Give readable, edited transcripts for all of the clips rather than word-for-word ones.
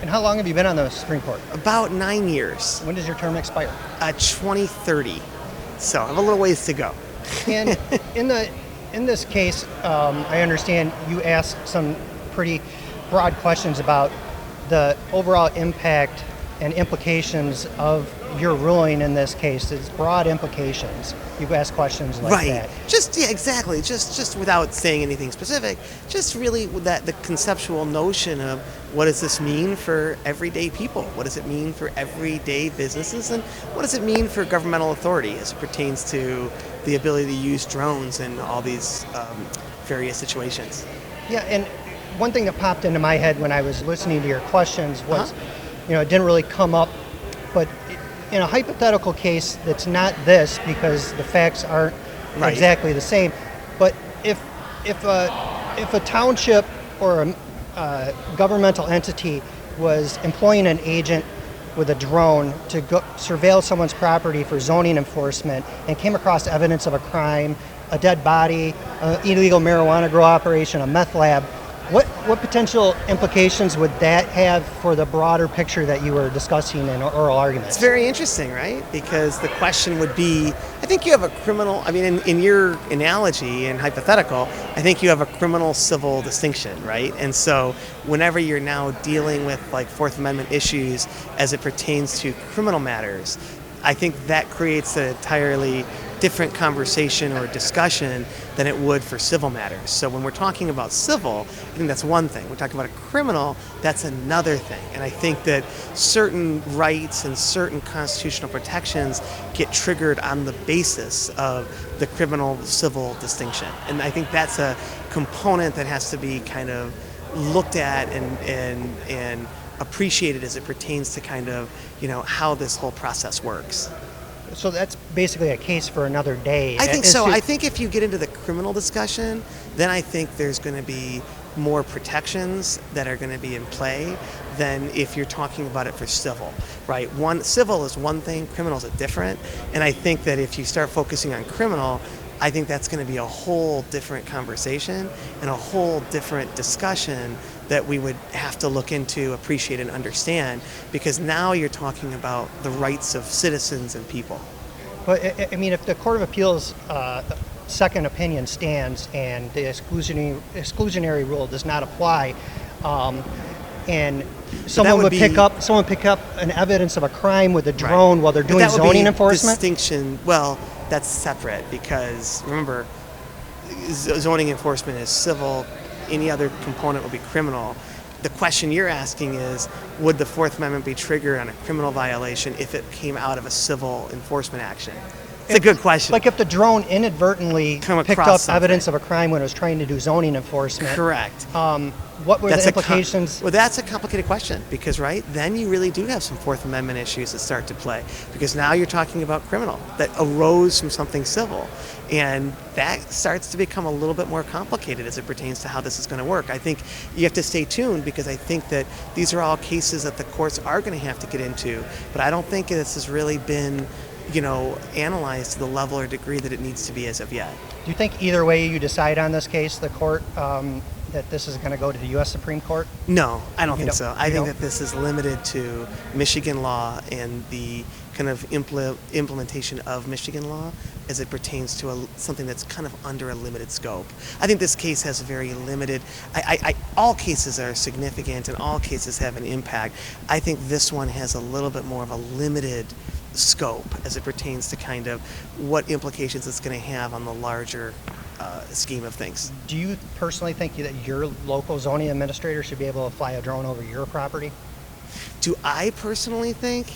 And how long have you been on the Supreme Court? About 9 years. When does your term expire? 2030. So I have a little ways to go. And in this case, I understand you asked some pretty broad questions about the overall impact and implications of your ruling in this case. It's broad implications. You ask questions like that. Exactly. Just without saying anything specific, just really that the conceptual notion of what does this mean for everyday people? What does it mean for everyday businesses? And what does it mean for governmental authority as it pertains to the ability to use drones in all these various situations? Yeah, and one thing that popped into my head when I was listening to your questions was, it didn't really come up, but in a hypothetical case that's not this, because the facts aren't exactly the same, but if a township or a governmental entity was employing an agent with a drone to go surveil someone's property for zoning enforcement and came across evidence of a crime, a dead body, an illegal marijuana grow operation, a meth lab, what potential implications would that have for the broader picture that you were discussing in oral arguments? It's very interesting, right? Because the question would be, I think you have a criminal, in your analogy and hypothetical, I think you have a criminal-civil distinction, right? And so whenever you're now dealing with Fourth Amendment issues as it pertains to criminal matters, I think that creates an entirely different conversation or discussion than it would for civil matters. So when we're talking about civil, I think that's one thing. We're talking about a criminal, that's another thing. And I think that certain rights and certain constitutional protections get triggered on the basis of the criminal-civil distinction. And I think that's a component that has to be kind of looked at and appreciated as it pertains to kind of, how this whole process works. So that's basically a case for another day. I think so. I think if you get into the criminal discussion, then I think there's going to be more protections that are going to be in play than if you're talking about it for civil, right? Civil is one thing, criminal is a different. And I think that if you start focusing on criminal, I think that's going to be a whole different conversation and a whole different discussion that we would have to look into, appreciate, and understand, because now you're talking about the rights of citizens and people. But if the Court of Appeals second opinion stands and the exclusionary rule does not apply, and someone pick up an evidence of a crime with a drone while they're doing zoning enforcement? Distinction. Well, that's separate because remember, zoning enforcement is civil. Any other component will be criminal. The question you're asking is, would the Fourth Amendment be triggered on a criminal violation if it came out of a civil enforcement action? It's a good question. Like if the drone inadvertently picked up evidence of a crime when it was trying to do zoning enforcement. Correct. What were the implications? Well, that's a complicated question because, then you really do have some Fourth Amendment issues that start to play because now you're talking about criminal that arose from something civil. And that starts to become a little bit more complicated as it pertains to how this is going to work. I think you have to stay tuned because I think that these are all cases that the courts are going to have to get into. But I don't think this has really been, analyzed to the level or degree that it needs to be as of yet. Do you think either way you decide on this case, the court, that this is going to go to the U.S. Supreme Court? No, I don't think so. I think that this is limited to Michigan law and the kind of implementation of Michigan law as it pertains to something that's kind of under a limited scope. I think this case has a very limited, all cases are significant and all cases have an impact. I think this one has a little bit more of a limited scope as it pertains to kind of what implications it's going to have on the larger scheme of things. Do you personally think that your local zoning administrator should be able to fly a drone over your property? Do I personally think?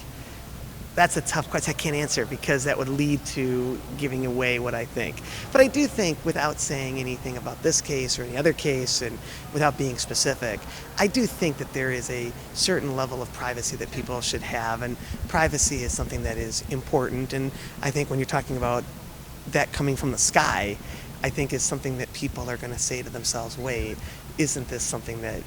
That's a tough question I can't answer because that would lead to giving away what I think. But I do think, without saying anything about this case or any other case and without being specific, I do think that there is a certain level of privacy that people should have, and privacy is something that is important. And I think when you're talking about that coming from the sky, I think is something that people are going to say to themselves, wait, isn't this something that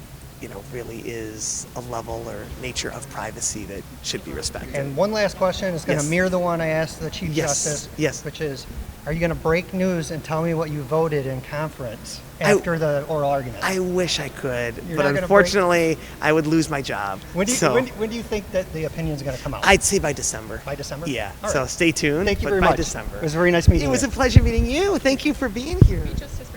really is a level or nature of privacy that should be respected. And one last question is going to Yes. mirror the one I asked the Chief Yes. Justice, Yes. which is, are you going to break news and tell me what you voted in conference after the oral argument? I wish I could, You're but not gonna unfortunately, I would lose my job. When do you, so when do you think that the opinion is going to come out? I'd say by December. By December? Yeah. All So right. stay tuned. Thank you but very by much. December. It was very nice meeting It was you. a pleasure meeting you. Thank you for being here. Justice